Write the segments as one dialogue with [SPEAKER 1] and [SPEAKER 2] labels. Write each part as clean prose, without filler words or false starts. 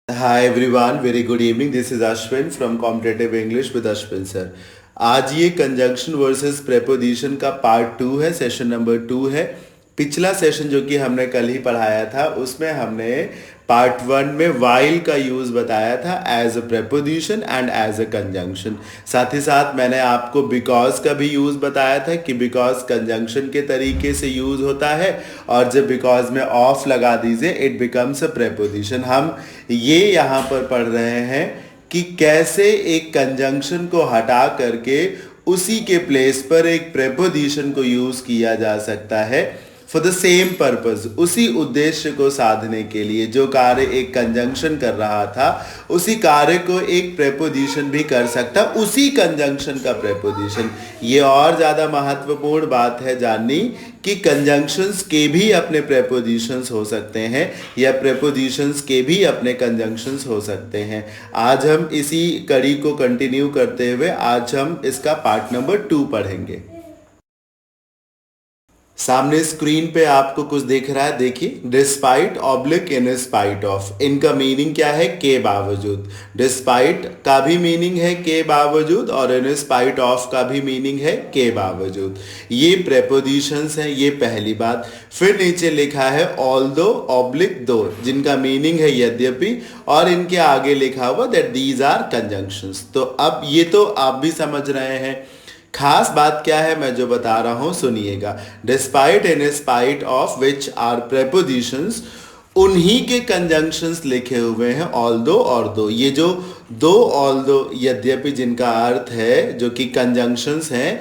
[SPEAKER 1] Hi everyone, very good evening. This is Ashwin from Competitive English with Ashwin sir. आज ये conjunction versus preposition का part 2 है, session number 2 है। पिछला session जो कि हमने कल ही पढ़ाया था उसमें हमने पार्ट 1 में वाइल का यूज़ बताया था as a preposition and as a conjunction. साथ ही साथ मैंने आपको बिकॉज का भी यूज़ बताया था कि बिकॉज कंजंक्शन के तरीके से यूज़ होता है और जब बिकॉज में ऑफ लगा दीजिए इट बिकम्स अ प्रेपोजिशन। हम ये यहाँ पर पढ़ रहे हैं कि कैसे एक कंजंक्शन को हटा करके उसी के प्लेस पर एक प्रेपोजिशन को यूज किया जा सकता है फॉर द सेम पर्पज, उसी उद्देश्य को साधने के लिए। जो कार्य एक कंजंक्शन कर रहा था उसी कार्य को एक प्रेपोजिशन भी कर सकता, उसी कंजंक्शन का प्रेपोजिशन। ये और ज्यादा महत्वपूर्ण बात है जाननी कि कंजंक्शंस के भी अपने प्रेपोजिशंस हो सकते हैं या प्रेपोजिशंस के भी अपने कंजंक्शंस हो सकते हैं। आज हम इसी कड़ी को कंटिन्यू करते हुए आज हम इसका पार्ट नंबर 2 पढ़ेंगे। सामने स्क्रीन पे आपको कुछ दिख रहा है, देखिए। Despite oblique in spite of, इनका मीनिंग क्या है? के बावजूद। डिस्पाइट का भी मीनिंग है के बावजूद और इन स्पाइट ऑफ का भी मीनिंग है के बावजूद। ये प्रेपोजिशंस हैं, ये पहली बात। फिर नीचे लिखा है ऑल्दो ऑब्लिक दो, जिनका मीनिंग है यद्यपि, और इनके आगे लिखा हुआ दैट दीज आर कंजंक्शंस। तो अब ये तो आप भी समझ रहे हैं। खास बात क्या है मैं जो बता रहा हूं सुनिएगा। Despite in spite of which are prepositions, उन्हीं के कंजंक्शंस लिखे हुए हैं ऑल्दो और दो। ये जो दो ऑल्दो यद्यपि जिनका अर्थ है जो कि कंजंक्शंस हैं,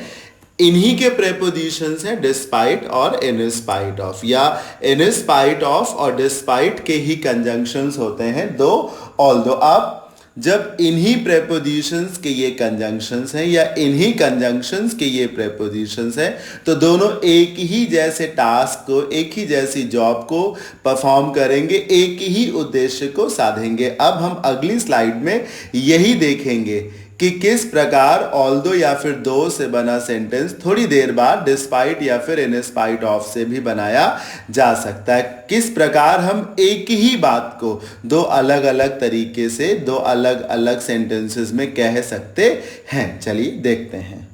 [SPEAKER 1] इन्हीं के प्रेपोजिशंस हैं डिस्पाइट और इन स्पाइट ऑफ, या इन स्पाइट ऑफ और डिस्पाइट के ही कंजंक्शंस होते हैं दो ऑल्दो। अब जब इन्हीं प्रेपोजिशंस के ये कंजंक्शंस हैं या इन्हीं कंजंक्शंस के ये प्रेपोजिशंस हैं तो दोनों एक ही जैसे टास्क को, एक ही जैसी जॉब को परफॉर्म करेंगे, एक ही उद्देश्य को साधेंगे। अब हम अगली स्लाइड में यही देखेंगे कि किस प्रकार ऑल्दो या फिर दो से बना सेंटेंस थोड़ी देर बाद डिस्पाइट या फिर इन स्पाइट ऑफ से भी बनाया जा सकता है। किस प्रकार हम एक ही बात को दो अलग अलग तरीके से, दो अलग अलग सेंटेंसेस में कह सकते हैं। चलिए देखते हैं।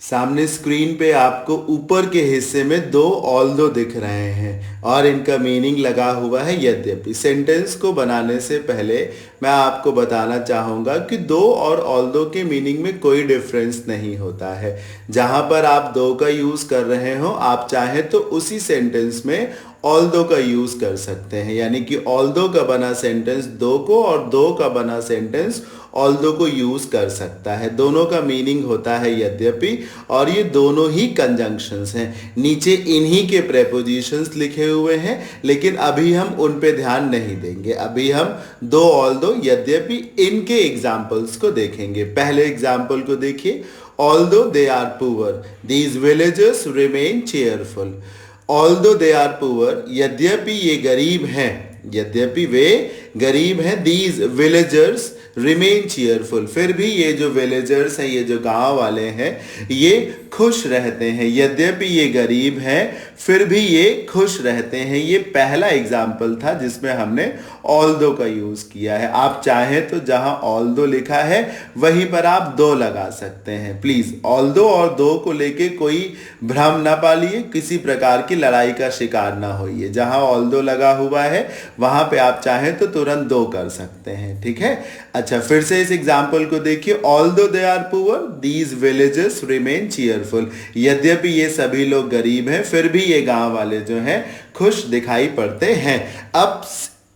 [SPEAKER 1] सामने स्क्रीन पे आपको ऊपर के हिस्से में दो ऑल्दो दिख रहे हैं और इनका मीनिंग लगा हुआ है यद्यपि। सेंटेंस को बनाने से पहले मैं आपको बताना चाहूँगा कि दो और ऑल्दो के मीनिंग में कोई डिफरेंस नहीं होता है। जहाँ पर आप दो का यूज़ कर रहे हो, आप चाहें तो उसी सेंटेंस में ऑल्दो का यूज कर सकते हैं, यानी कि ऑल्दो का बना सेंटेंस दो को और दो का बना सेंटेंस ऑल्दो को यूज कर सकता है। दोनों का मीनिंग होता है यद्यपि, और ये दोनों ही कंजंक्शंस हैं। नीचे इन्हीं के प्रेपोजिशंस लिखे हुए हैं, लेकिन अभी हम उन पे ध्यान नहीं देंगे। अभी हम दो ऑल्दो यद्यपि इनके एग्जाम्पल्स को देखेंगे। पहले एग्जाम्पल को देखिए। Although they are poor these villagers remain cheerful. Although they are poor, यद्यपि ये गरीब हैं, यद्यपि वे गरीब हैं, दीज विलेजर्स रिमेन चीयरफुल, फिर भी ये जो विलेजर्स हैं, ये जो गांव वाले हैं, ये खुश रहते हैं। यद्यपि ये गरीब हैं फिर भी ये खुश रहते हैं। ये पहला एग्जाम्पल था जिसमें हमने ऑल्दो का यूज किया है। आप चाहें तो जहां ऑल्दो लिखा है वहीं पर आप दो लगा सकते हैं। प्लीज ऑल्दो और दो को लेके कोई भ्रम ना पालिए, किसी प्रकार की लड़ाई का शिकार ना होइए। जहां ऑल्दो लगा हुआ है वहां पे आप चाहें तो तुरंत दो कर सकते हैं, ठीक है। अच्छा, फिर से इस एग्जाम्पल को देखिए। Although they are poor these villages remain cheerful, यद्यपि ये सभी लोग गरीब हैं फिर भी ये गांव वाले जो हैं खुश दिखाई पड़ते हैं। अब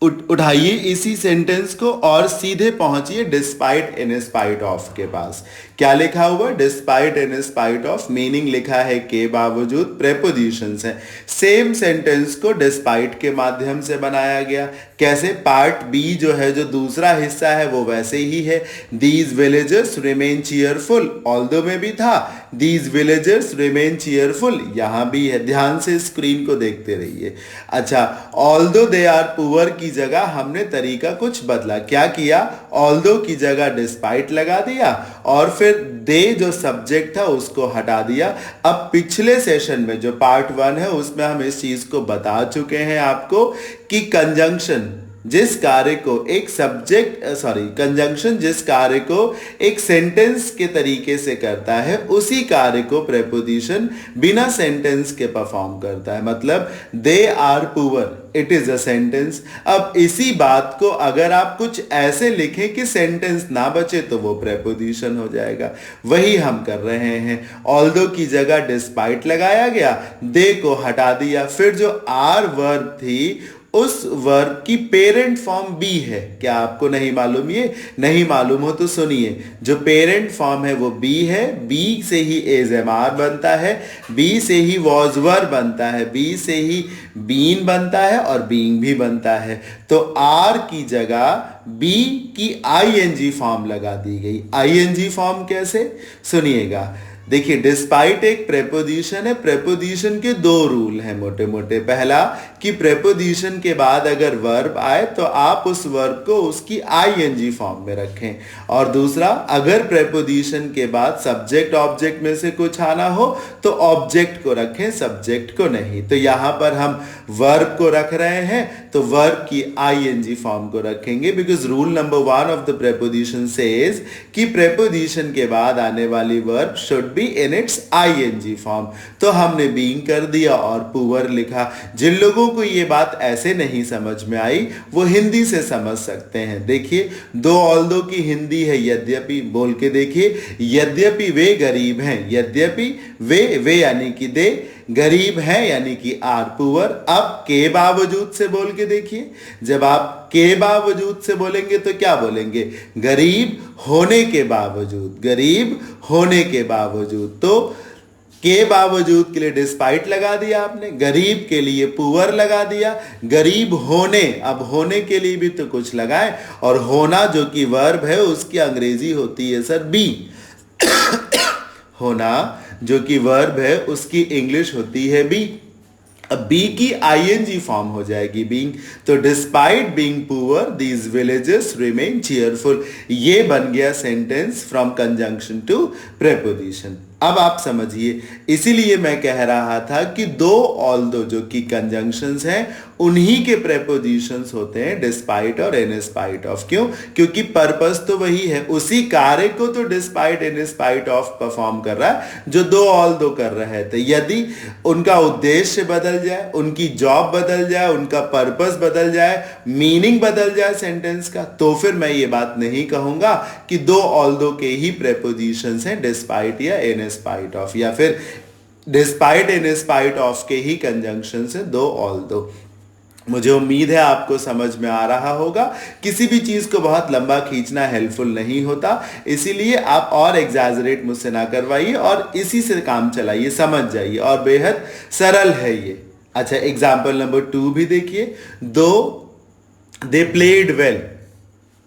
[SPEAKER 1] उठाइए इसी सेंटेंस को और सीधे पहुंचिए डिस्पाइट इन स्पाइट ऑफ के पास। क्या लिखा हुआ? Despite in spite of, meaning लिखा है के बावजूद, प्रेपोजिशंस है। सेम सेंटेंस को डिस्पाइट के माध्यम से बनाया गया। कैसे? पार्ट बी जो है, जो दूसरा हिस्सा है, वो वैसे ही है। These villagers remain cheerful, although में भी था। दीज विलेजर्स रिमेन चीयरफुल यहां भी है। ध्यान से स्क्रीन को देखते रहिए। अच्छा, ऑल्दो दे आर पुअर की जगह हमने तरीका कुछ बदला। क्या किया? ऑल्दो की जगह डिस्पाइट लगा दिया और फिर दे जो सब्जेक्ट था उसको हटा दिया। अब पिछले सेशन में जो पार्ट 1 है उसमें हम इस चीज को बता चुके हैं आपको कि कंजंक्शन जिस कार्य को एक कंजंक्शन जिस कार्य को एक सेंटेंस के तरीके से करता है, उसी कार्य को प्रेपोजिशन बिना सेंटेंस के परफॉर्म करता है। मतलब they are poor, it is a sentence. अब इसी बात को अगर आप कुछ ऐसे लिखें कि सेंटेंस ना बचे तो वो प्रेपोजिशन हो जाएगा। वही हम कर रहे हैं। ऑल्दो की जगह डिस्पाइट लगाया गया, दे को हटा दिया, फिर जो आर वर्ब थी उस वर्ब की पेरेंट फॉर्म बी है। क्या आपको नहीं मालूम? ये नहीं मालूम हो तो सुनिए, जो पेरेंट फॉर्म है वो बी है। बी से ही इज एम आर बनता है, बी से ही वॉज वर बनता है, बी से ही बीन बनता है और बीइंग भी बनता है। तो आर की जगह बी की आईएनजी फॉर्म लगा दी गई। आईएनजी फॉर्म कैसे? सुनिएगा। देखिए, डिस्पाइट एक प्रेपोजिशन है। प्रेपोजिशन के दो रूल हैं मोटे मोटे। पहला कि प्रेपोजिशन के बाद अगर वर्ब आए तो आप उस वर्ब को उसकी आईएनजी फॉर्म में रखें, और दूसरा, अगर प्रेपोजिशन के बाद सब्जेक्ट ऑब्जेक्ट में से कुछ आना हो तो ऑब्जेक्ट को रखें, सब्जेक्ट को नहीं। तो यहां पर हम वर्ब को रख रहे हैं तो वर्ब की आईएनजी फॉर्म को रखेंगे, because rule number 1 of the preposition says कि प्रेपोजिशन के बाद आने वाली verb should be in its ING form. तो हमने बीइंग कर दिया और पुअर लिखा। जिन लोगों को ये बात ऐसे नहीं समझ में आई वो हिंदी से समझ सकते हैं। देखिए, दो ऑल्दो की हिंदी है यद्यपि। बोल के देखिए, यद्यपि वे गरीब हैं, यद्यपि वे यानी कि दे, गरीब है यानी कि आर पुअर। अब के बावजूद से बोल के देखिए, जब आप के बावजूद से बोलेंगे तो क्या बोलेंगे? गरीब होने के बावजूद, गरीब होने के बावजूद। तो के बावजूद के लिए डिस्पाइट लगा दिया आपने, गरीब के लिए पुअर लगा दिया, गरीब होने, अब होने के लिए भी तो कुछ लगाए, और होना जो कि वर्ब है उसकी अंग्रेजी होती है सर बी। होना जो कि वर्ब है उसकी इंग्लिश होती है बी। अब बी की आईएनजी फॉर्म हो जाएगी बीइंग। तो despite being poor these villages remain cheerful. ये बन गया sentence from conjunction to preposition. अब आप समझिए, इसीलिए मैं कह रहा था कि दो ऑल्दो जो कि कंजंक्शंस हैं उन्हीं के प्रेपोजिशंस होते हैं डिस्पाइट और इन स्पाइट ऑफ। क्यों? क्योंकि पर्पस तो वही है, उसी कार्य को तो despite in spite of perform कर रहा है जो दो ऑल्दो कर रहे थे। यदि उनका उद्देश्य बदल जाए, उनकी जॉब बदल जाए, उनका पर्पस बदल जाए, मीनिंग बदल जाए सेंटेंस का, तो फिर मैं ये बात नहीं कहूंगा कि दो ऑल्दो के ही प्रेपोजिशंस हैं डिस्पाइट या इन स्पाइट ऑफ, या फिर डिस्पाइट इन स्पाइट ऑफ के ही कंजंक्शन से दो ऑल्दो। मुझे उम्मीद है आपको समझ में आ रहा होगा। किसी भी चीज को बहुत लंबा खींचना हेल्पफुल नहीं होता, इसीलिए आप और एग्जैजरेट मुझसे ना करवाइए और इसी से काम चलाइए, समझ जाइए, और बेहद सरल है ये। अच्छा, एग्जाम्पल नंबर 2 भी देखिए। दो दे प्लेड वेल,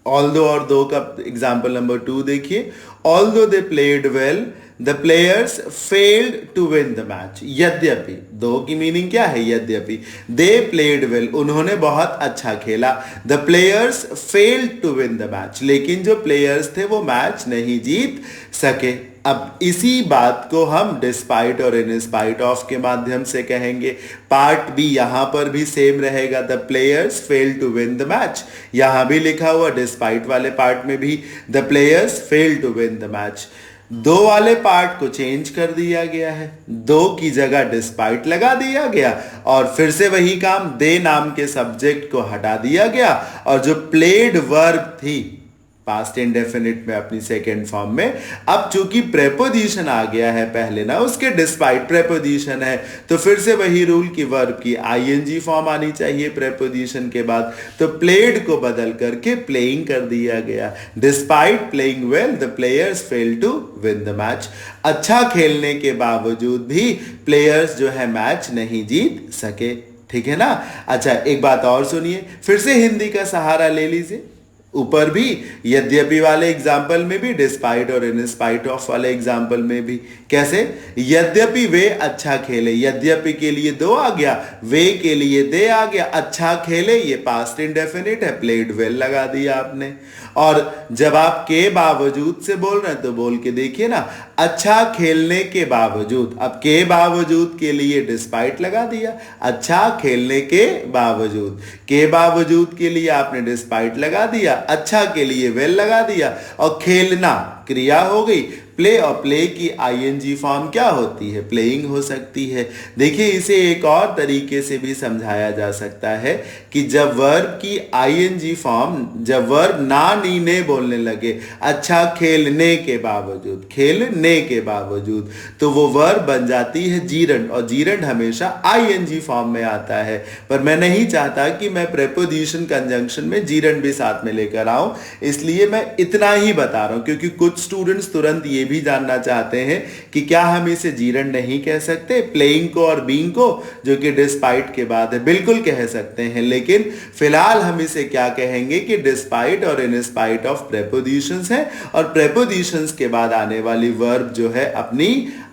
[SPEAKER 1] ऑल्दो और दो का एग्जाम्पल नंबर 2 देखिए। Although they played well the players failed to win the match. यद्यपि, दो की मीनिंग क्या है? यद्यपि। दे प्लेड वेल, उन्होंने बहुत अच्छा खेला। The players failed to win the match, लेकिन जो प्लेयर्स थे वो मैच नहीं जीत सके। अब इसी बात को हम डिस्पाइट और इन स्पाइट ऑफ के माध्यम से कहेंगे। पार्ट बी यहां पर भी सेम रहेगा, the players fail to win the match. यहां भी लिखा हुआ डिस्पाइट वाले पार्ट में भी the players fail to win the match. दो वाले पार्ट को चेंज कर दिया गया है, दो की जगह डिस्पाइट लगा दिया गया, और फिर से वही काम, दे नाम के सब्जेक्ट को हटा दिया गया, और जो प्लेड वर्ब थी पास्ट इंडेफिनिट में अपनी सेकेंड फॉर्म में, अब चूंकि प्रेपोजिशन आ गया है पहले ना, उसके डिस्पाइट प्रेपोजिशन है, तो फिर से वही रूल की वर्ब की आईएनजी फॉर्म आनी चाहिए प्रेपोजिशन के बाद। तो प्लेड को बदल करके प्लेइंग कर दिया गया। Despite playing well the players fail to win the match. अच्छा खेलने के बावजूद भी प्लेयर्स जो है मैच नहीं जीत सके। ठीक है ना? अच्छा, एक बात और सुनिए, फिर से हिंदी का सहारा ले लीजिए। ऊपर भी, यद्यपि वाले एग्जाम्पल में भी, डिस्पाइट और इन स्पाइट ऑफ वाले एग्जाम्पल में भी। कैसे? यद्यपि वे अच्छा खेले, यद्यपि के लिए दो आ गया, वे के लिए दे आ गया, अच्छा खेले ये पास्ट इंडेफिनिट है, प्लेड वेल लगा दिया आपने। और जब आप के बावजूद से बोल रहे हैं तो बोल के देखिए ना, अच्छा खेलने के बावजूद, अब के बावजूद के लिए डिस्पाइट लगा दिया, अच्छा खेलने के बावजूद, के बावजूद के लिए आपने डिस्पाइट लगा दिया, अच्छा के लिए वेल लगा दिया, और खेलना क्रिया हो गई। प्ले, और प्ले की आईएनजी फॉर्म क्या होती है? प्लेइंग हो सकती है। देखिए इसे एक और तरीके से भी समझाया जा सकता है कि जब वर्ब की आईएनजी फॉर्म, जब वर्ब ना नी ने बोलने लगे, अच्छा खेलने के बावजूद, खेलने के बावजूद, तो वो वर्ब बन जाती है जीरंड, और जीरंड हमेशा आईएनजी फॉर्म में आता है। पर मैं नहीं चाहता कि मैं प्रेपोजिशन कंजंक्शन में जीरंड भी साथ में लेकर आऊं, इसलिए मैं इतना ही बता रहा हूं, क्योंकि कुछ स्टूडेंट्स तुरंत ये भी जानना चाहते हैं कि क्या हम इसे जीरंड नहीं कह सकते, प्लेइंग को और बीइंग को, जो कि डिस्पाइट के बाद है। बिल्कुल कह सकते हैं, लेकिन फिलहाल हम इसे क्या कहेंगे कि डिस्पाइट और इन स्पाइट ऑफ प्रेपोजिशंस है, और प्रेपोजिशंस के बाद आने वाली वर्ब जो है अपनी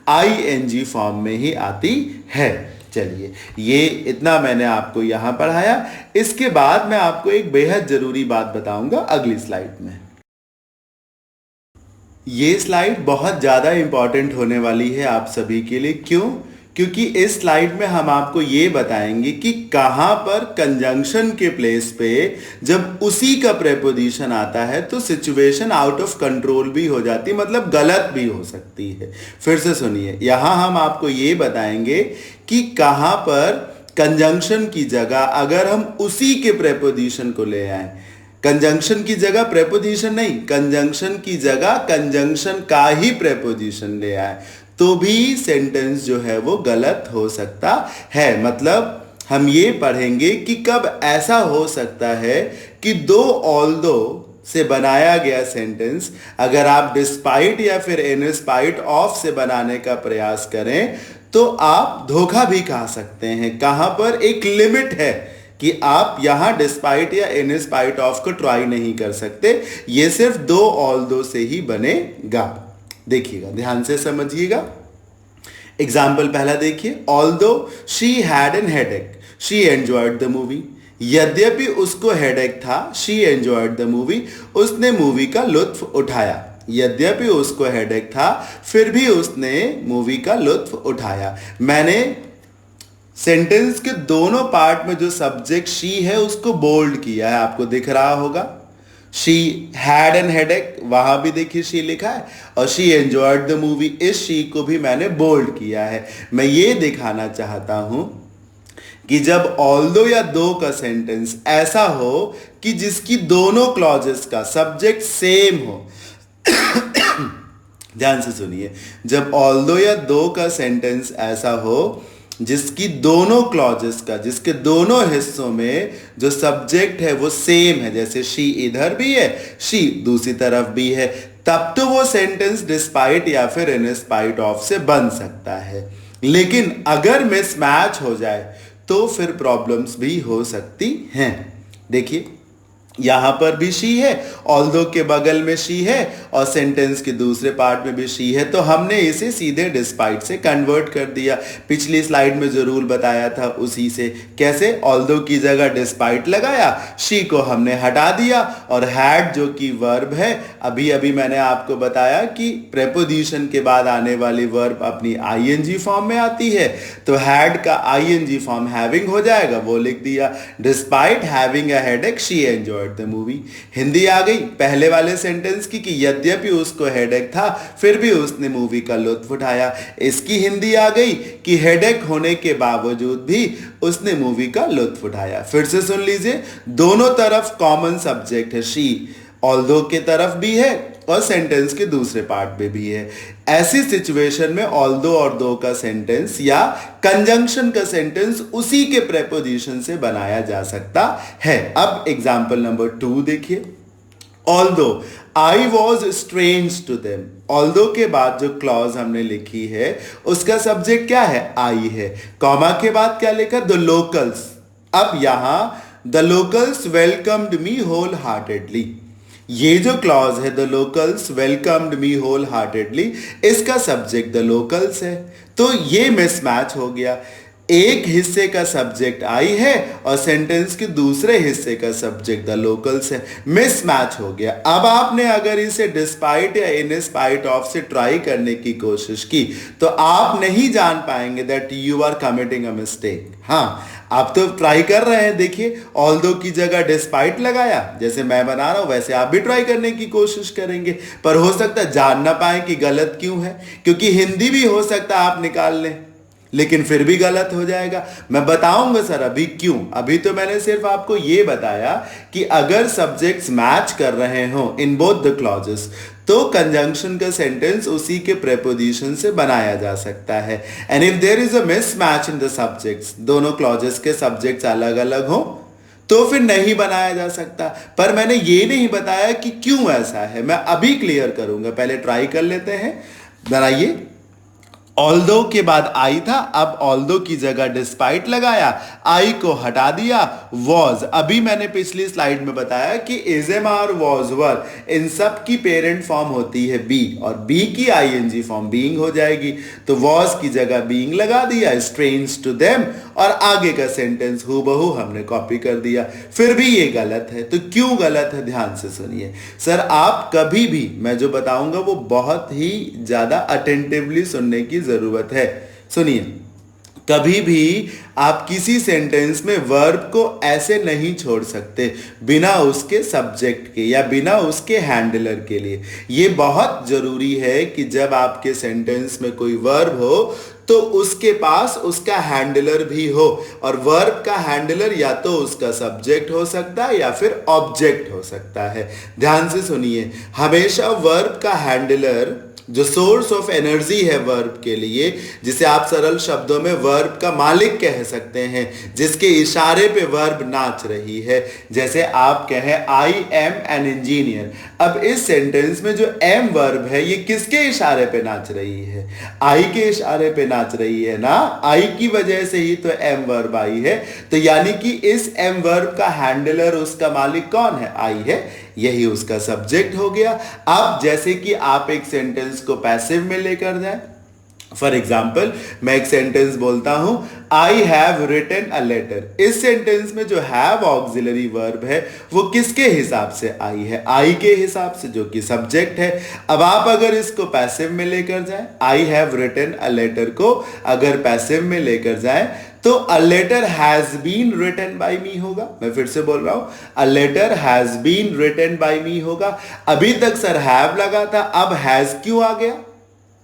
[SPEAKER 1] आईएनजी फॉर्म में ही आती है। चलिए, ये इतना मैंने आपको यहां पढ़ाया। इसके बाद मैं आपको एक बेहद जरूरी बात बताऊंगा अगली स्लाइड में। ये स्लाइड बहुत ज़्यादा इंपॉर्टेंट होने वाली है आप सभी के लिए। क्यों? क्योंकि इस स्लाइड में हम आपको ये बताएंगे कि कहाँ पर कंजंक्शन के प्लेस पे जब उसी का प्रेपोजिशन आता है तो सिचुएशन आउट ऑफ कंट्रोल भी हो जाती है, मतलब गलत भी हो सकती है। फिर से सुनिए, यहाँ हम आपको ये बताएंगे कि कहाँ पर कंजंक्शन की जगह अगर हम उसी के प्रेपोजिशन को ले आए, कंजंक्शन की जगह प्रेपोजिशन नहीं, कंजंक्शन की जगह कंजंक्शन का ही प्रेपोजिशन ले आए, तो भी सेंटेंस जो है वो गलत हो सकता है। मतलब हम ये पढ़ेंगे कि कब ऐसा हो सकता है कि दो ऑल्दो से बनाया गया सेंटेंस अगर आप डिस्पाइट या फिर इन स्पाइट ऑफ से बनाने का प्रयास करें तो आप धोखा भी खा सकते हैं। कहां पर एक लिमिट है कि आप यहां डिस्पाइट या इन स्पाइट ऑफ को ट्राई नहीं कर सकते, ये सिर्फ दो ऑल्दो से ही बनेगा। देखिएगा, ध्यान से समझिएगा। एग्जाम्पल पहला देखिए, although she had an headache she enjoyed the movie. यद्यपि उसको हेडेक था, शी एंजॉयड द मूवी, उसने मूवी का लुत्फ उठाया। यद्यपि उसको हेडेक था, फिर भी उसने मूवी का लुत्फ उठाया। मैंने सेंटेंस के दोनों पार्ट में जो सब्जेक्ट शी है उसको बोल्ड किया है, आपको दिख रहा होगा। शी हैड एन हेडेक, वहां भी देखिए शी लिखा है, और शी एंजॉयड द मूवी, इस शी को भी मैंने बोल्ड किया है। मैं ये दिखाना चाहता हूं कि जब ऑल्दो या दो का सेंटेंस ऐसा हो कि जिसकी दोनों क्लॉजेस का सब्जेक्ट सेम हो, ध्यान से सुनिए, जब ऑल्दो या दो का सेंटेंस ऐसा हो जिसकी दोनों क्लॉजेस का, जिसके दोनों हिस्सों में जो सब्जेक्ट है वो सेम है, जैसे शी इधर भी है, शी दूसरी तरफ भी है, तब तो वो सेंटेंस डिस्पाइट या फिर इन स्पाइट ऑफ से बन सकता है। लेकिन अगर मिसमैच हो जाए तो फिर प्रॉब्लम्स भी हो सकती हैं। देखिए, यहां पर भी शी है, ऑल्दो के बगल में शी है, और सेंटेंस के दूसरे पार्ट में भी शी है, तो हमने इसे सीधे डिस्पाइट से कन्वर्ट कर दिया। पिछली स्लाइड में जो रूल बताया था उसी से। कैसे? ऑल्दो की जगह डिस्पाइट लगाया, शी को हमने हटा दिया, और हैड जो कि वर्ब है, अभी अभी मैंने आपको बताया कि प्रेपोजिशन के बाद आने वाली वर्ब अपनी आईएनजी फॉर्म में आती है, तो हैड का आईएनजी फॉर्म हैविंग हो जाएगा, वो लिख दिया। Despite having a headache she enjoyed the movie. Hindi आ गई पहले वाले सेंटेंस की कि यद्यपि उसको हेडेक था फिर भी उसने मूवी का लुत्फ उठाया। इसकी हिंदी आ गई कि हेडेक होने के बावजूद भी उसने मूवी का लुत्फ उठाया। फिर से सुन लीजिए, दोनों तरफ कॉमन सब्जेक्ट है, शी ऑल्दो के तरफ भी है और सेंटेंस के दूसरे पार्ट में भी है। ऐसी सिचुएशन में ऑल्दो और दो का सेंटेंस या कंजंक्शन का सेंटेंस उसी के प्रेपोजिशन से बनाया जा सकता है। अब एग्जांपल नंबर 2 देखिए, although I was strange to them. Although के बाद जो क्लॉज हमने लिखी है उसका सब्जेक्ट क्या है? आई है। कॉमा के बाद क्या लिखा? The locals. अब यहां the locals welcomed me whole heartedly. ये जो क्लॉज है the locals welcomed me whole heartedly, इसका सब्जेक्ट द लोकल्स है, तो ये मिसमैच हो गया। एक हिस्से का सब्जेक्ट आई है और सेंटेंस के दूसरे हिस्से का सब्जेक्ट द लोकल्स है, मिसमैच हो गया। अब आपने अगर इसे डिस्पाइट या इन स्पाइट ऑफ से ट्राई करने की कोशिश की तो आप नहीं जान पाएंगे that you are committing a mistake. हाँ, आप तो ट्राई कर रहे हैं, देखिए ऑल्दो की जगह डिस्पाइट लगाया, जैसे मैं बना रहा हूं वैसे आप भी ट्राई करने की कोशिश करेंगे, पर हो सकता है जान ना पाए कि गलत क्यों है, क्योंकि हिंदी भी हो सकता है आप निकाल लें लेकिन फिर भी गलत हो जाएगा। मैं बताऊंगा सर अभी क्यों। अभी तो मैंने सिर्फ आपको यह बताया कि अगर सब्जेक्ट्स मैच कर रहे हो इन बोथ द क्लॉजेस तो कंजंक्शन का सेंटेंस उसी के प्रेपोजिशन से बनाया जा सकता है। And if there is a mismatch in the subjects, दोनों क्लॉजेस के सब्जेक्ट्स अलग अलग हो तो फिर नहीं बनाया जा सकता। पर मैंने ये नहीं बताया कि क्यों ऐसा है, मैं अभी क्लियर करूंगा, पहले ट्राई कर लेते हैं। बनाइए, ऑल्दो के बाद आई था, अब ऑल्दो की जगह डिस्पाइट लगाया, आई को हटा दिया, वॉज। अभी मैंने पिछली स्लाइड में बताया कि is am are was were इन सब की पेरेंट फॉर्म होती है बी और बी की आईएनजी फॉर्म बीइंग हो जाएगी, तो वॉज की जगह बीइंग लगा दिया, स्ट्रेंज टू देम, और आगे का सेंटेंस हूबहू हमने कॉपी कर दिया। फिर भी ये गलत है, तो क्यों गलत है ध्यान से सुनिए। सर आप कभी भी मैं जो बताऊंगा वो बहुत ही ज्यादा अटेंटिवली सुनने की जरूरत है। सुनिए, कभी भी आप किसी सेंटेंस में वर्ब को ऐसे नहीं छोड़ सकते बिना उसके सब्जेक्ट के या बिना उसके हैंडलर के लिए। यह बहुत जरूरी है कि जब आपके सेंटेंस में कोई वर्ब हो तो उसके पास उसका हैंडलर भी हो, और वर्ब का हैंडलर या तो उसका सब्जेक्ट हो सकता है या फिर ऑब्जेक्ट हो सकता है। ध्यान से सुनिए, हमेशा वर्ब का हैंडलर जो सोर्स ऑफ एनर्जी है वर्ब के लिए, जिसे आप सरल शब्दों में वर्ब का मालिक कह सकते हैं, जिसके इशारे पे वर्ब नाच रही है, जैसे आप कहें आई एम एन इंजीनियर। अब इस सेंटेंस में जो एम वर्ब है ये किसके इशारे पे नाच रही है? आई के इशारे पे नाच रही है ना, आई की वजह से ही तो एम वर्ब आई है। तो यानी कि इस एम वर्ब का हैंडलर, उसका मालिक कौन है? आई है, यही उसका सब्जेक्ट हो गया। अब जैसे कि आप एक सेंटेंस को पैसिव में लेकर जाए, फॉर एग्जाम्पल मैं एक सेंटेंस बोलता हूं I have written a letter. इस सेंटेंस में जो हैव ऑक्सिलरी वर्ब है वो किसके हिसाब से आई है? आई के हिसाब से, जो कि सब्जेक्ट है। अब आप अगर इसको पैसिव में लेकर जाए, I have written a letter को अगर पैसिव में लेकर जाए तो a letter has been written by me होगा। मैं फिर से बोल रहा हूं, a letter has been written by me होगा। अभी तक सर हैव लगा था, अब हैज क्यों आ गया?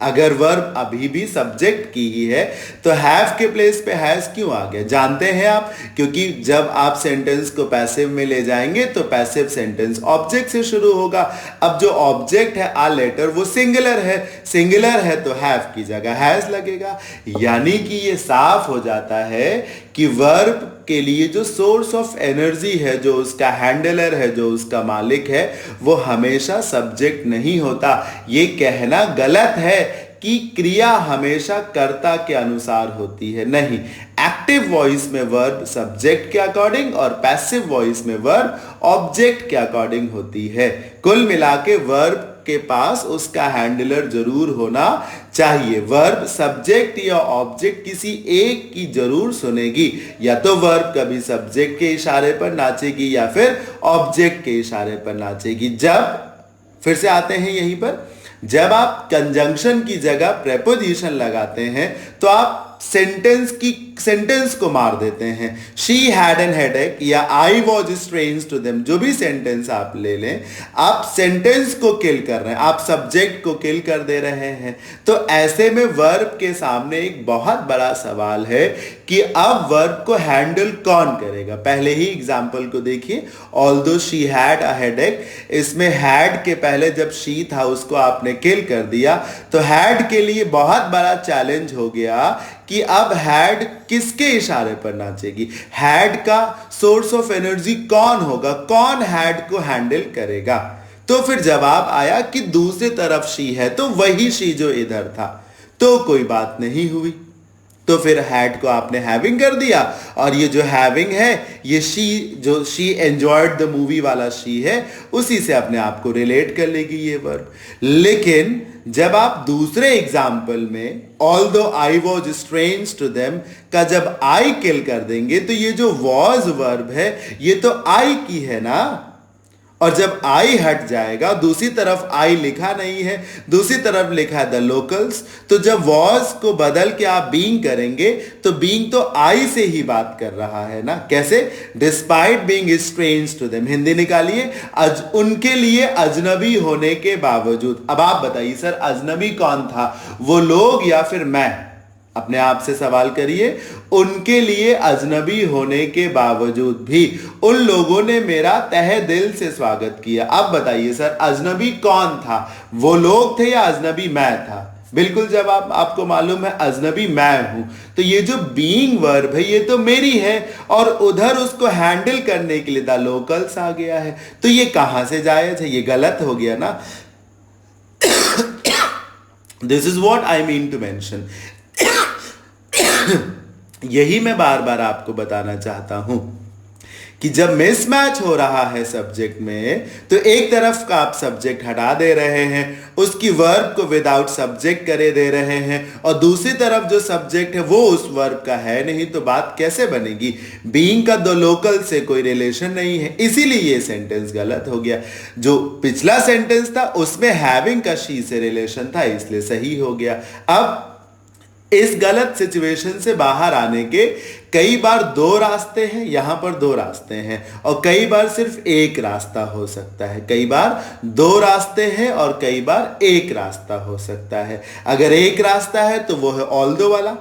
[SPEAKER 1] अगर वर्ब अभी भी सब्जेक्ट की ही है तो हैव के प्लेस पे हैज क्यों आ गया? जानते हैं आप, क्योंकि जब आप सेंटेंस को पैसिव में ले जाएंगे तो पैसिव सेंटेंस ऑब्जेक्ट से शुरू होगा। अब जो ऑब्जेक्ट है आ लेटर वो सिंगुलर है, सिंगुलर है तो हैव की जगह हैज लगेगा। यानी कि ये साफ हो जाता है कि वर्ब के लिए जो सोर्स ऑफ एनर्जी है, जो उसका हैंडलर है, जो उसका मालिक है, वो हमेशा सब्जेक्ट नहीं होता। ये कहना गलत है कि क्रिया हमेशा कर्ता के अनुसार होती है, नहीं। एक्टिव वॉइस में वर्ब सब्जेक्ट के अकॉर्डिंग और पैसिव वॉइस में वर्ब ऑब्जेक्ट के अकॉर्डिंग होती है। कुल मिला के वर्ब के पास उसका हैंडलर जरूर होना चाहिए। वर्ब सब्जेक्ट या ऑब्जेक्ट किसी एक की जरूर सुनेगी, या तो वर्ब कभी सब्जेक्ट के इशारे पर नाचेगी या फिर ऑब्जेक्ट के इशारे पर नाचेगी। जब फिर से आते हैं यहीं पर, जब आप कंजंक्शन की जगह प्रेपोजिशन लगाते हैं तो आप सेंटेंस को मार देते हैं। शी हैड एन हेडेक या I was strange to them, जो भी सेंटेंस आप ले लें, आप सेंटेंस को किल कर रहे हैं, आप सब्जेक्ट को किल कर दे रहे हैं। तो ऐसे में वर्ब के सामने एक बहुत बड़ा सवाल है कि अब वर्ब को हैंडल कौन करेगा। पहले ही एग्जांपल को देखिए, although she had a headache, इसमें हैड के पहले जब शी था उसको आपने किल कर दिया, तो हैड के लिए बहुत बड़ा चैलेंज हो गया कि अब हैड किसके इशारे पर नाचेगी? हैड का सोर्स ऑफ एनर्जी कौन होगा? कौन हैड को हैंडल करेगा? तो फिर जवाब आया कि दूसरी तरफ शी है, तो वही शी जो इधर था। तो कोई बात नहीं हुई, तो फिर हैड को आपने हैविंग कर दिया, और ये जो हैविंग है ये शी एंजॉयड द मूवी वाला शी है, उसी से अपने आप को रिलेट कर लेगी ये वर्ब। लेकिन जब आप दूसरे एग्जाम्पल में although I was strange to them का जब आई किल कर देंगे तो ये जो वॉज वर्ब है ये तो आई की है ना, और जब आई हट जाएगा, दूसरी तरफ आई लिखा नहीं है, दूसरी तरफ लिखा है द लोकल्स, तो जब वॉज को बदल के आप बीइंग करेंगे तो बीइंग तो आई से ही बात कर रहा है ना। कैसे? Despite being strange to them, Hindi निकालिए, उनके लिए अजनबी होने के बावजूद। अब आप बताइए सर अजनबी कौन था, वो लोग या फिर मैं? अपने आप से सवाल करिए। उनके लिए अजनबी होने के बावजूद भी उन लोगों ने मेरा तहे दिल से स्वागत किया। अब बताइए सर अजनबी कौन था, वो लोग थे या अजनबी मैं था? बिल्कुल जवाब आपको मालूम है, अजनबी मैं हूं। तो ये जो बीइंग वर्ब है ये तो मेरी है, और उधर उसको हैंडल करने के लिए द लोकल्स आ गया है, तो ये कहां से जायज है? ये गलत हो गया ना। This is what I mean to mention. यही मैं बार बार आपको बताना चाहता हूं कि जब मिसमैच हो रहा है सब्जेक्ट में, तो एक तरफ का आप सब्जेक्ट हटा दे रहे हैं, उसकी वर्ब को विदाउट सब्जेक्ट करे दे रहे हैं, और दूसरी तरफ जो सब्जेक्ट है वो उस वर्ब का है नहीं, तो बात कैसे बनेगी? बीइंग का द लोकल से कोई रिलेशन नहीं है, इसीलिए ये सेंटेंस गलत हो गया। जो पिछला सेंटेंस था उसमें हैविंग का शी से रिलेशन था, इसलिए सही हो गया। अब इस गलत सिचुएशन से बाहर आने के कई बार दो रास्ते हैं, यहां पर दो रास्ते हैं, और कई बार सिर्फ एक रास्ता हो सकता है। कई बार दो रास्ते हैं और कई बार एक रास्ता हो सकता है। अगर एक रास्ता है तो वो है ऑल्दो वाला,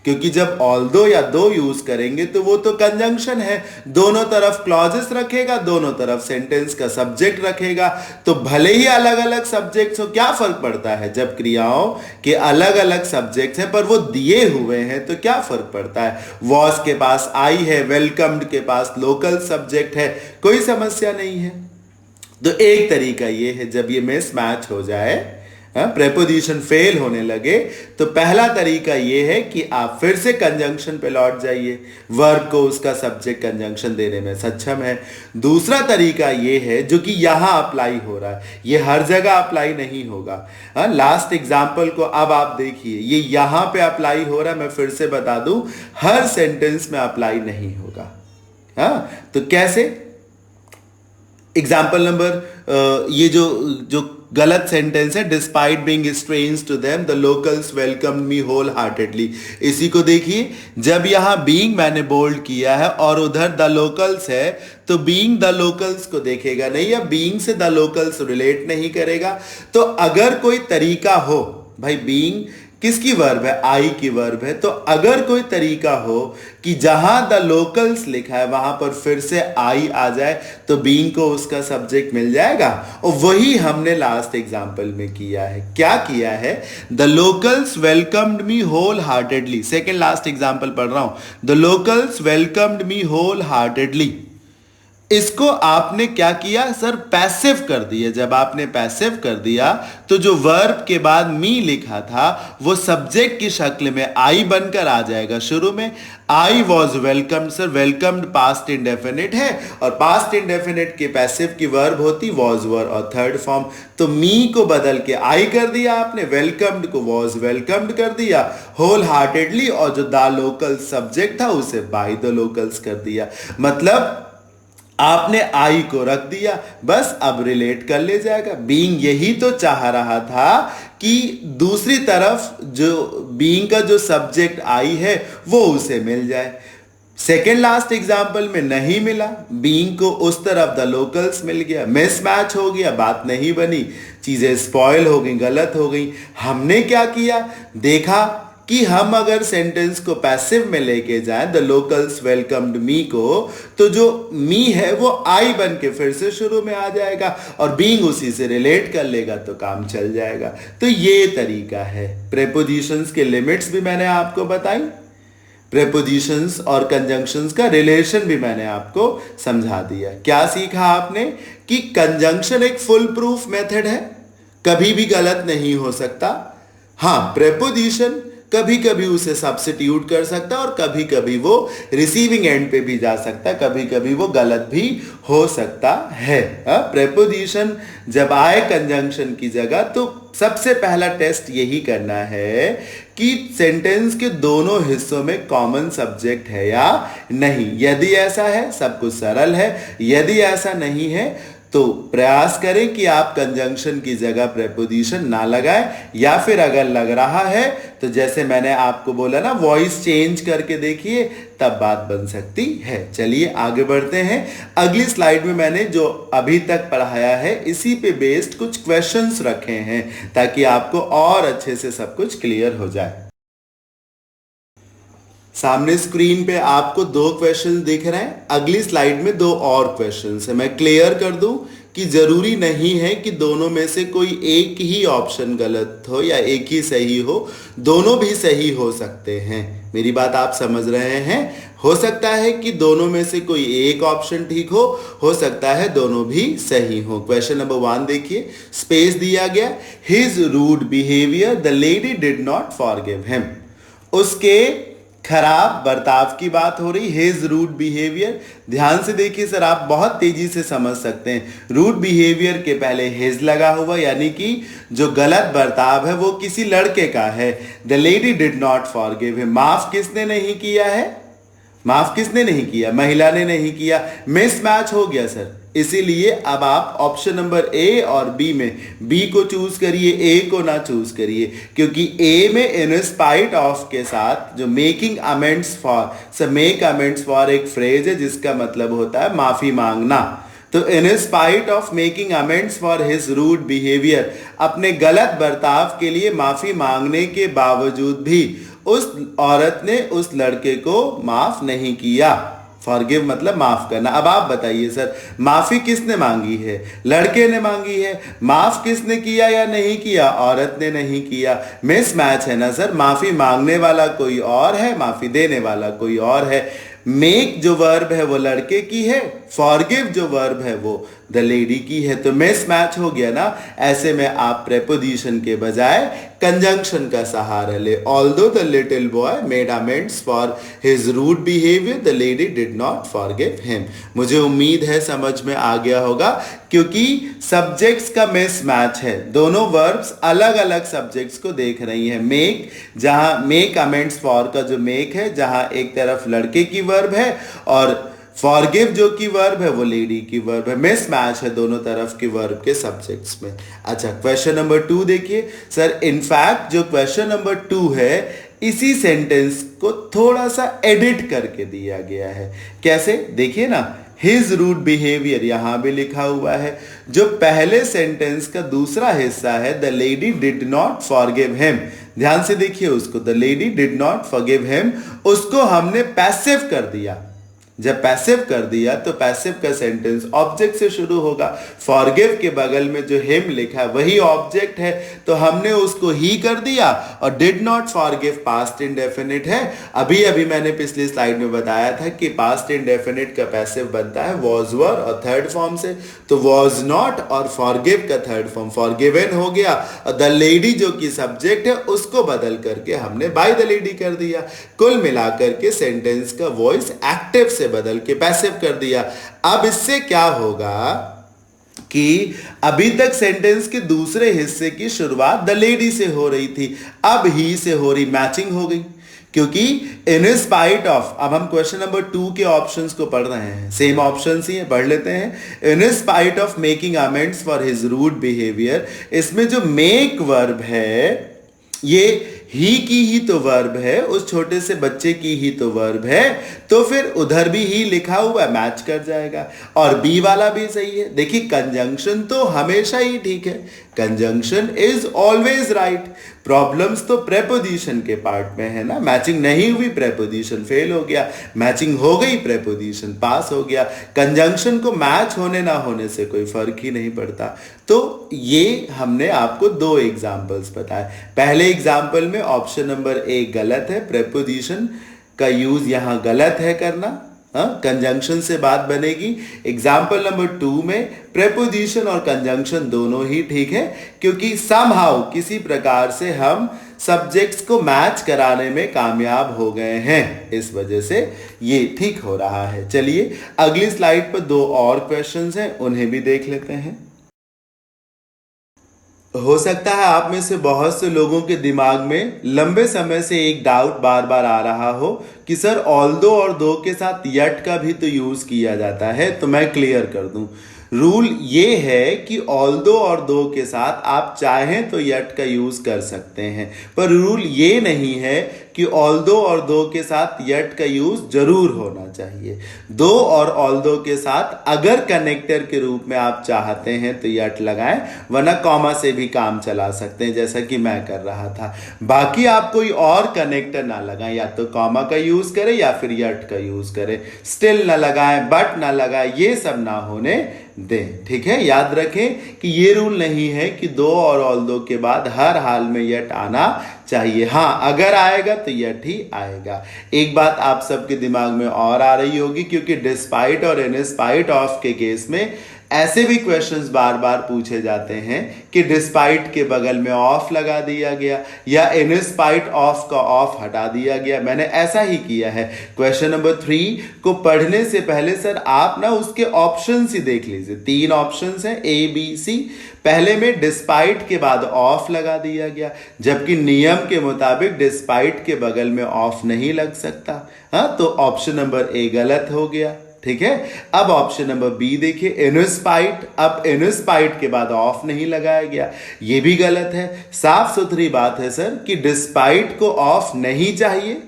[SPEAKER 1] क्योंकि जब ऑल्दो या दो यूज करेंगे तो वो तो कंजंक्शन है, दोनों तरफ क्लॉजेस रखेगा, दोनों तरफ सेंटेंस का सब्जेक्ट रखेगा, तो भले ही अलग अलग सब्जेक्ट्स हो, क्या फर्क पड़ता है? जब क्रियाओं के अलग अलग सब्जेक्ट्स हैं पर वो दिए हुए हैं तो क्या फर्क पड़ता है? वॉज के पास आई है, वेलकम्ड के पास लोकल सब्जेक्ट है, कोई समस्या नहीं है। तो एक तरीका ये है, जब ये मिसमैच हो जाए, प्रेपोजिशन फेल होने लगे, तो पहला तरीका यह है कि आप फिर से कंजंक्शन पे लौट जाइए, वर्ब को उसका सब्जेक्ट कंजंक्शन देने में सक्षम है। दूसरा तरीका यह है जो कि यहां अप्लाई हो रहा है, ये हर जगह अप्लाई नहीं होगा। लास्ट एग्जाम्पल को अब आप देखिए, ये यहां पे अप्लाई हो रहा है, मैं फिर से बता दूं हर सेंटेंस में अप्लाई नहीं होगा। तो कैसे? एग्जाम्पल नंबर ये जो गलत सेंटेंस है, despite being strange to them the locals welcome me whole heartedly, इसी को देखिए। जब यहां बीइंग मैंने बोल्ड किया है और उधर द लोकल्स है, तो बीइंग द लोकल्स को देखेगा नहीं, या बीइंग से द लोकल्स रिलेट नहीं करेगा। तो अगर कोई तरीका हो, भाई बीइंग किसकी वर्ब है? आई की वर्ब है, तो अगर कोई तरीका हो कि जहां द लोकल्स लिखा है वहां पर फिर से आई आ जाए, तो बीइंग को उसका सब्जेक्ट मिल जाएगा। और वही हमने लास्ट एग्जांपल में किया है। क्या किया है? The locals welcomed me whole heartedly, second last example पढ़ रहा हूं, the locals welcomed me whole heartedly. इसको आपने क्या किया सर? पैसिव कर दिया। जब आपने पैसिव कर दिया तो जो वर्ब के बाद मी लिखा था वो सब्जेक्ट की शक्ल में आई बनकर आ जाएगा। शुरू में I was welcomed, sir welcomed past indefinite है, और पास्ट इंडेफिनिट के पैसिव की वर्ब होती वॉज वर और थर्ड फॉर्म, तो मी को बदल के आई कर दिया आपने, वेलकम्ड को वॉज वेलकम्ड कर दिया, होल हार्टेडली, और जो द लोकल सब्जेक्ट था उसे बाय द लोकल्स कर दिया। मतलब आपने आई को रख दिया, बस अब रिलेट कर ले जाएगा। बीइंग यही तो चाह रहा था कि दूसरी तरफ जो बीइंग का जो सब्जेक्ट आई है वो उसे मिल जाए। सेकेंड लास्ट एग्जाम्पल में नहीं मिला, बीइंग को उस तरफ द लोकल्स मिल गया, मिसमैच हो गया, बात नहीं बनी, चीजें स्पॉइल हो गई, गलत हो गई। हमने क्या किया? देखा कि हम अगर सेंटेंस को पैसिव में लेके जाएं, द लोकल्स वेलकम्ड मी को, तो जो मी है वो आई बन के फिर से शुरू में आ जाएगा और बीइंग उसी से रिलेट कर लेगा, तो काम चल जाएगा। तो ये तरीका है। प्रेपोजिशंस के लिमिट्स भी मैंने आपको बताई, प्रेपोजिशंस और कंजंक्शंस का रिलेशन भी मैंने आपको समझा दिया। क्या सीखा आपने? कि कंजंक्शन एक फुल प्रूफ मेथड है, कभी भी गलत नहीं हो सकता। हाँ, प्रेपोजिशन कभी कभी उसे सब्स्टिट्यूट कर सकता है और कभी कभी वो रिसीविंग एंड पे भी जा सकता है, कभी कभी वो गलत भी हो सकता है। प्रेपोजिशन जब आए कंजंक्शन की जगह तो सबसे पहला टेस्ट यही करना है कि सेंटेंस के दोनों हिस्सों में कॉमन सब्जेक्ट है या नहीं। यदि ऐसा है सब कुछ सरल है, यदि ऐसा नहीं है तो प्रयास करें कि आप कंजंक्शन की जगह प्रेपोजिशन ना लगाएं, या फिर अगर लग रहा है तो जैसे मैंने आपको बोला ना, वॉइस चेंज करके देखिए, तब बात बन सकती है। चलिए आगे बढ़ते हैं। अगली स्लाइड में मैंने जो अभी तक पढ़ाया है इसी पे बेस्ड कुछ क्वेश्चंस रखे हैं ताकि आपको और अच्छे से सब कुछ क्लियर हो जाए। सामने स्क्रीन पे आपको दो क्वेश्चन दिख रहे हैं, अगली स्लाइड में दो और क्वेश्चन है। मैं क्लियर कर दूं कि जरूरी नहीं है कि दोनों में से कोई एक ही ऑप्शन गलत हो या एक ही सही हो, दोनों भी सही हो सकते हैं। मेरी बात आप समझ रहे हैं? हो सकता है कि दोनों में से कोई एक ऑप्शन ठीक हो सकता है दोनों भी सही हो। क्वेश्चन नंबर 1 देखिए, स्पेस दिया गया, his rude behaviour the lady did not forgive him. उसके खराब बर्ताव की बात हो रही, हिज रूड बिहेवियर। ध्यान से देखिए सर, आप बहुत तेजी से समझ सकते हैं। रूड बिहेवियर के पहले हिज लगा हुआ, यानी कि जो गलत बर्ताव है वो किसी लड़के का है। The lady did not forgive him, माफ किसने नहीं किया है? माफ किसने नहीं किया? महिला ने नहीं किया। मिसमैच हो गया सर, इसीलिए अब आप ऑप्शन नंबर ए और बी में बी को चूज करिए, ए को ना चूज करिए, क्योंकि ए में इन स्पाइट ऑफ के साथ जो making amends for, make amends for एक फ्रेज है जिसका मतलब होता है माफी मांगना। तो in spite of making amends for his rude behaviour, अपने गलत बर्ताव के लिए माफी मांगने के बावजूद भी उस औरत ने उस लड़के को माफ नहीं किया। फॉरगिव मतलब माफ करना। अब आप बताइए सर, माफी किसने मांगी है? लड़के ने मांगी है। माफ किसने किया या नहीं किया? औरत ने नहीं किया। मिसमैच है ना सर, माफी मांगने वाला कोई और है, माफी देने वाला कोई और है। मेक जो वर्ब है वो लड़के की है, फॉरगिव जो वर्ब है वो द लेडी की है। तो मिसमैच हो गया ना। ऐसे में आप प्रेपोजिशन के बजाय कंजंक्शन का सहारा ले। Although the little boy made amends for his rude behaviour the lady did not forgive him. मुझे उम्मीद है समझ में आ गया होगा, क्योंकि सब्जेक्ट्स का मिसमैच है। दोनों वर्ब्स अलग अलग सब्जेक्ट्स को देख रही हैं। मेक, जहां मेक अमेंड्स फॉर का जो मेक है, जहां एक तरफ लड़के की वर्ब है और फॉरगिव जो की वर्ब है वो लेडी की वर्ब है। मिसमैच है दोनों तरफ के वर्ब के सब्जेक्ट्स में। अच्छा, क्वेश्चन नंबर 2 देखिए सर। इनफैक्ट जो क्वेश्चन नंबर 2 है इसी सेंटेंस को थोड़ा सा एडिट करके दिया गया है। कैसे? देखिए ना, हिज रूड बिहेवियर यहां भी लिखा हुआ है। जो पहले सेंटेंस का दूसरा हिस्सा है, the lady did not forgive him, ध्यान से देखिए उसको, the lady did not forgive him, उसको हमने पैसिव कर दिया। जब पैसिव कर दिया तो पैसिव का सेंटेंस ऑब्जेक्ट से शुरू होगा। फॉरगिव के बगल में जो हिम लिखा है वही ऑब्जेक्ट है, तो हमने उसको ही कर दिया। और did not forgive past indefinite है। अभी अभी मैंने पिछली स्लाइड में बताया था कि पास्ट इंडेफिनिट का पैसिव बनता है वॉज वर और थर्ड फॉर्म से। तो वॉज नॉट और फॉरगिव का थर्ड फॉर्म फॉरगिवन हो गया, और द लेडी जो कि सब्जेक्ट है उसको बदल करके हमने बाय द लेडी कर दिया। कुल मिलाकर के सेंटेंस का वॉइस एक्टिव से बदल के पैसिव कर दिया। अब इससे क्या होगा कि अभी तक सेंटेंस के दूसरे हिस्से की शुरुआत द लेडी से हो रही थी, अब ही से हो रही, मैचिंग हो गई। क्योंकि इन स्पाइट ऑफ, अब हम क्वेश्चन नंबर 2 के ऑप्शंस को पढ़ रहे हैं, सेम ऑप्शंस ही है, पढ़ लेते हैं। In spite of making amends for his rude behaviour, इसमें जो मेक वर्ब है ये ही की ही तो वर्ब है, उस छोटे से बच्चे की ही तो वर्ब है, तो फिर उधर भी ही लिखा हुआ है, मैच कर जाएगा। और बी वाला भी सही है। देखिए कंजंक्शन तो हमेशा ही ठीक है, conjunction is always right. Problems तो प्रेपोजिशन के पार्ट में है ना। मैचिंग नहीं हुई, प्रेपोजिशन फेल हो गया, मैचिंग हो गई, प्रेपोजिशन पास हो गया। कंजंक्शन को मैच होने ना होने से कोई फर्क ही नहीं पड़ता। तो ये हमने आपको 2 एग्जाम्पल्स बताए। पहले एग्जाम्पल में ऑप्शन नंबर ए गलत है, प्रेपोजिशन का यूज यहां गलत है करना, कंजंक्शन से बात बनेगी। एग्जाम्पल नंबर 2 में प्रेपोजिशन और कंजंक्शन दोनों ही ठीक है, क्योंकि समहाउ किसी प्रकार से हम सब्जेक्ट्स को मैच कराने में कामयाब हो गए हैं। इस वजह से ये ठीक हो रहा है। चलिए अगली स्लाइड पर दो और क्वेश्चंस हैं, उन्हें भी देख लेते हैं। हो सकता है आप में से बहुत से लोगों के दिमाग में लंबे समय से एक डाउट बार बार आ रहा हो कि सर ऑल्दो और दो के साथ यट का भी तो यूज किया जाता है। तो मैं क्लियर कर दूं, रूल ये है कि ऑल्दो और दो के साथ आप चाहें तो यट का यूज कर सकते हैं, पर रूल ये नहीं है कि ऑल्दो और दो के साथ यट का यूज जरूर होना चाहिए। दो और ऑल्दो के साथ अगर कनेक्टर के रूप में आप चाहते हैं तो यट लगाएं, वरना कॉमा से भी काम चला सकते हैं जैसा कि मैं कर रहा था। बाकी आप कोई और कनेक्टर ना लगाएं, या तो कॉमा का यूज करें या फिर यट का यूज करें। स्टिल ना लगाएं, बट ना लगाएं, ये सब ना होने दें। ठीक है, याद रखें कि ये रूल नहीं है कि दो और ऑल्दो के बाद हर हाल में यट आना चाहिए। हाँ, अगर आएगा तो यट ही आएगा। एक बात आप सबके दिमाग में और आ रही होगी, क्योंकि डिस्पाइट और इन स्पाइट ऑफ के केस में ऐसे भी क्वेश्चंस बार बार पूछे जाते हैं कि डिस्पाइट के बगल में ऑफ लगा दिया गया या इन स्पाइट ऑफ का ऑफ हटा दिया गया। मैंने ऐसा ही किया है। क्वेश्चन नंबर 3 को पढ़ने से पहले सर आप ना उसके ऑप्शंस ही देख लीजिए। 3 ऑप्शंस हैं A B C। पहले में डिस्पाइट के बाद ऑफ लगा दिया गया, जबकि नियम के मुताबिक डिस्पाइट के बगल में ऑफ नहीं लग सकता। हाँ, तो ऑप्शन नंबर A गलत हो गया। ठीक है, अब ऑप्शन नंबर बी देखिए, इनस्पाइट। अब इनस्पाइट के बाद ऑफ नहीं लगाया गया, ये भी गलत है। साफ सुथरी बात है सर कि डिस्पाइट को ऑफ नहीं चाहिए।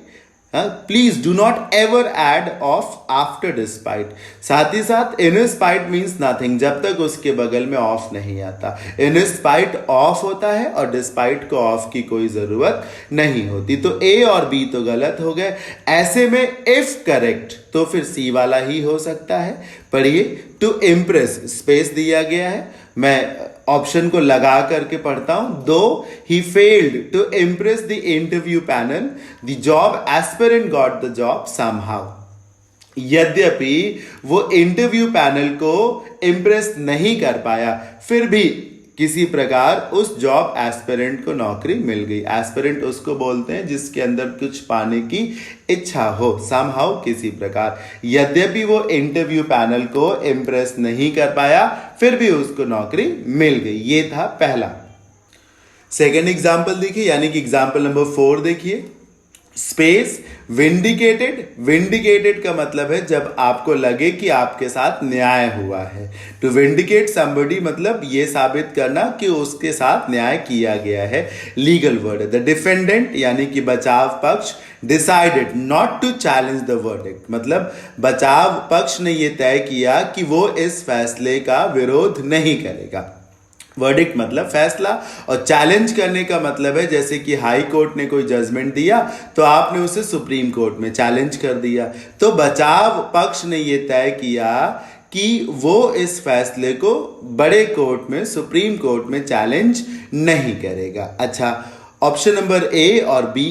[SPEAKER 1] Please do not ever add of after despite. साथ ही साथ इनस्पाइट मीन्स नथिंग जब तक उसके बगल में ऑफ नहीं आता। इनस्पाइट ऑफ होता है और डिस्पाइट को ऑफ की कोई जरूरत नहीं होती। तो ए और बी तो गलत हो गए। ऐसे में इफ करेक्ट तो फिर सी वाला ही हो सकता है। पढ़िए, टू इम्प्रेस स्पेस दिया गया है, मैं ऑप्शन को लगा करके पढ़ता हूं। Though he failed to impress the interview panel, the job aspirant got the job somehow. यद्यपि वो इंटरव्यू पैनल को इम्प्रेस नहीं कर पाया, फिर भी किसी प्रकार उस जॉब एस्पिरेंट को नौकरी मिल गई। एस्पिरेंट उसको बोलते हैं जिसके अंदर कुछ पाने की इच्छा हो, समहाउ किसी प्रकार। यद्यपि वो इंटरव्यू पैनल को इम्प्रेस नहीं कर पाया, फिर भी उसको नौकरी मिल गई। ये था पहला। सेकेंड एग्जाम्पल देखिए, यानी कि एग्जाम्पल नंबर 4 देखिए। Space vindicated. विंडिकेटेड का मतलब है जब आपको लगे कि आपके साथ न्याय हुआ है। टू विंडिकेट समबडी मतलब ये साबित करना कि उसके साथ न्याय किया गया है। लीगल वर्ड है। द डिफेंडेंट यानी कि बचाव पक्ष decided not to challenge the verdict, मतलब बचाव पक्ष ने यह तय किया कि वो इस फैसले का विरोध नहीं करेगा। वर्डिक्ट मतलब फैसला, और चैलेंज करने का मतलब है जैसे कि हाई कोर्ट ने कोई जजमेंट दिया तो आपने उसे सुप्रीम कोर्ट में चैलेंज कर दिया। तो बचाव पक्ष ने यह तय किया कि वो इस फैसले को बड़े कोर्ट में, सुप्रीम कोर्ट में चैलेंज नहीं करेगा। अच्छा, ऑप्शन नंबर ए और बी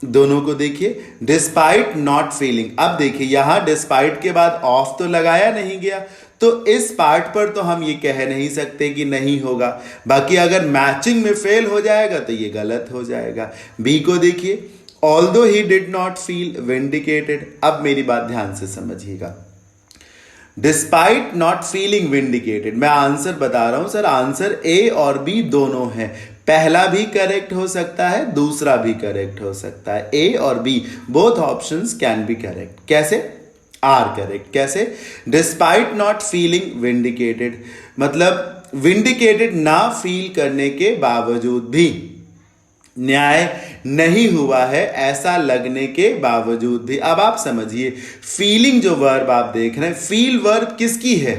[SPEAKER 1] दोनों को देखिए। Despite not feeling. अब देखिए यहां डिस्पाइट के बाद ऑफ तो लगाया नहीं गया, तो इस पार्ट पर तो हम ये कह नहीं सकते कि नहीं होगा। बाकी अगर मैचिंग में फेल हो जाएगा तो ये गलत हो जाएगा। बी को देखिए, although he did not feel vindicated. अब मेरी बात ध्यान से समझिएगा। डिस्पाइट नॉट फीलिंग विंडिकेटेड, मैं आंसर बता रहा हूं सर, आंसर ए और बी दोनों है। पहला भी करेक्ट हो सकता है, दूसरा भी करेक्ट हो सकता है। ए और B both options can be correct. कैसे? Are correct. कैसे? डिस्पाइट नॉट फीलिंग विंडिकेटेड मतलब विंडिकेटेड ना फील करने के बावजूद भी, न्याय नहीं हुआ है ऐसा लगने के बावजूद भी। अब आप समझिए, फीलिंग जो वर्ब आप देख रहे हैं, फील वर्ब किसकी है?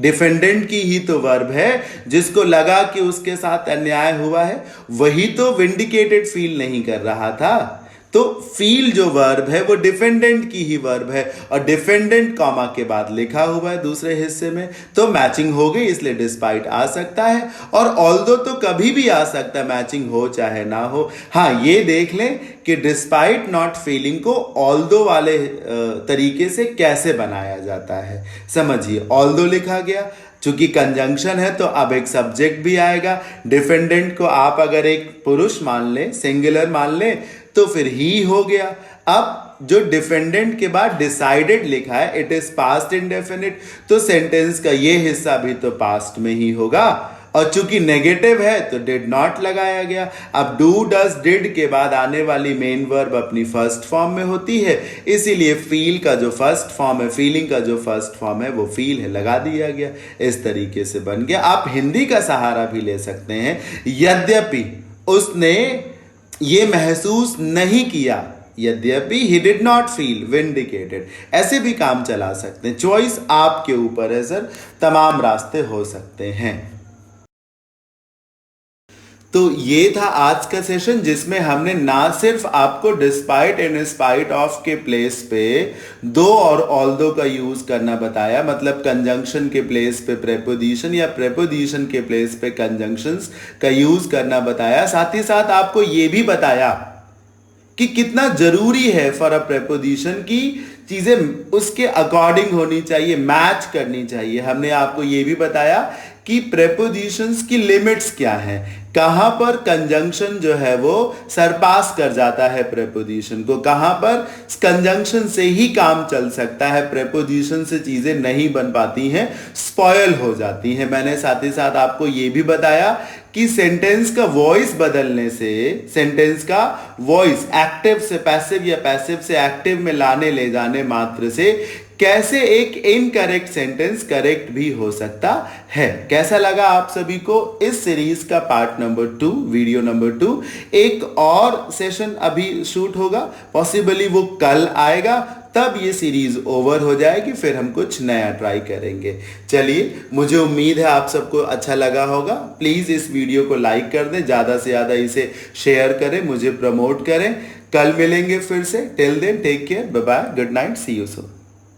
[SPEAKER 1] डिफेंडेंट की ही तो वर्ब है। जिसको लगा कि उसके साथ अन्याय हुआ है वही तो विंडिकेटेड फील नहीं कर रहा था। तो फील जो वर्ब है वो डिफेंडेंट की ही वर्ब है, और डिफेंडेंट कॉमा के बाद लिखा हुआ है दूसरे हिस्से में, तो मैचिंग हो गई, इसलिए डिस्पाइट आ सकता है। और ऑल्दो तो कभी भी आ सकता है, मैचिंग हो चाहे ना हो। हाँ, ये देख लें कि डिस्पाइट नॉट फीलिंग को ऑल्दो वाले तरीके से कैसे बनाया जाता है। समझिए, ऑल्दो लिखा गया, चूंकि कंजंक्शन है तो अब एक सब्जेक्ट भी आएगा। डिफेंडेंट को आप अगर एक पुरुष मान लें, सिंगुलर मान लें, तो फिर ही हो गया। अब जो डिफेंडेंट के बाद डिसाइडेड लिखा है, इट इज पास्ट इंडेफिनिट, तो सेंटेंस का ये हिस्सा भी तो पास्ट में ही होगा। और चूंकि नेगेटिव है तो डिड नॉट लगाया गया। अब डू डज डिड के बाद आने वाली मेन वर्ब अपनी फर्स्ट फॉर्म में होती है, इसीलिए फील का जो फर्स्ट फॉर्म है, फीलिंग का जो फर्स्ट फॉर्म है वो फील है, लगा दिया गया। इस तरीके से बन गया। आप हिंदी का सहारा भी ले सकते हैं। यद्यपि उसने ये महसूस नहीं किया, यद्यपि he did not feel vindicated, ऐसे भी काम चला सकते हैं। चॉइस आपके ऊपर है सर, तमाम रास्ते हो सकते हैं। तो ये था आज का सेशन, जिसमें हमने ना सिर्फ आपको डिस्पाइट इन स्पाइट ऑफ के प्लेस पे दो और ऑल्दो का यूज करना बताया, मतलब कंजंक्शन के प्लेस पे प्रेपोजिशन या प्रेपोजिशन के प्लेस पे कंजंक्शंस का यूज करना बताया, साथ ही साथ आपको ये भी बताया कि कितना जरूरी है फॉर अ प्रेपोजिशन की चीजें उसके अकॉर्डिंग होनी चाहिए, मैच करनी चाहिए। हमने आपको ये भी बताया कि प्रेपोजिशंस की लिमिट्स क्या हैं, कहां पर कंजंक्शन जो है वो सरपास कर जाता है प्रेपोजिशन को, कहां पर कंजंक्शन से ही काम चल सकता है, प्रेपोजिशन से चीजें नहीं बन पाती हैं, स्पॉयल हो जाती हैं। मैंने साथ ही साथ आपको ये भी बताया कि सेंटेंस का वॉइस बदलने से, सेंटेंस का वॉइस एक्टिव से पैसिव या पैसिव से एक्टिव में लाने ले जाने मात्र से कैसे एक इनकरेक्ट सेंटेंस करेक्ट भी हो सकता है। कैसा लगा आप सभी को इस सीरीज का पार्ट नंबर 2, वीडियो नंबर 2? एक और सेशन अभी शूट होगा, पॉसिबली वो कल आएगा, तब ये सीरीज ओवर हो जाएगी, फिर हम कुछ नया ट्राई करेंगे। चलिए, मुझे उम्मीद है आप सबको अच्छा लगा होगा। प्लीज इस वीडियो को लाइक कर दें, ज्यादा से ज्यादा इसे शेयर करें, मुझे प्रमोट करें। कल मिलेंगे फिर से। Till then take care, bye bye, good night, see you soon.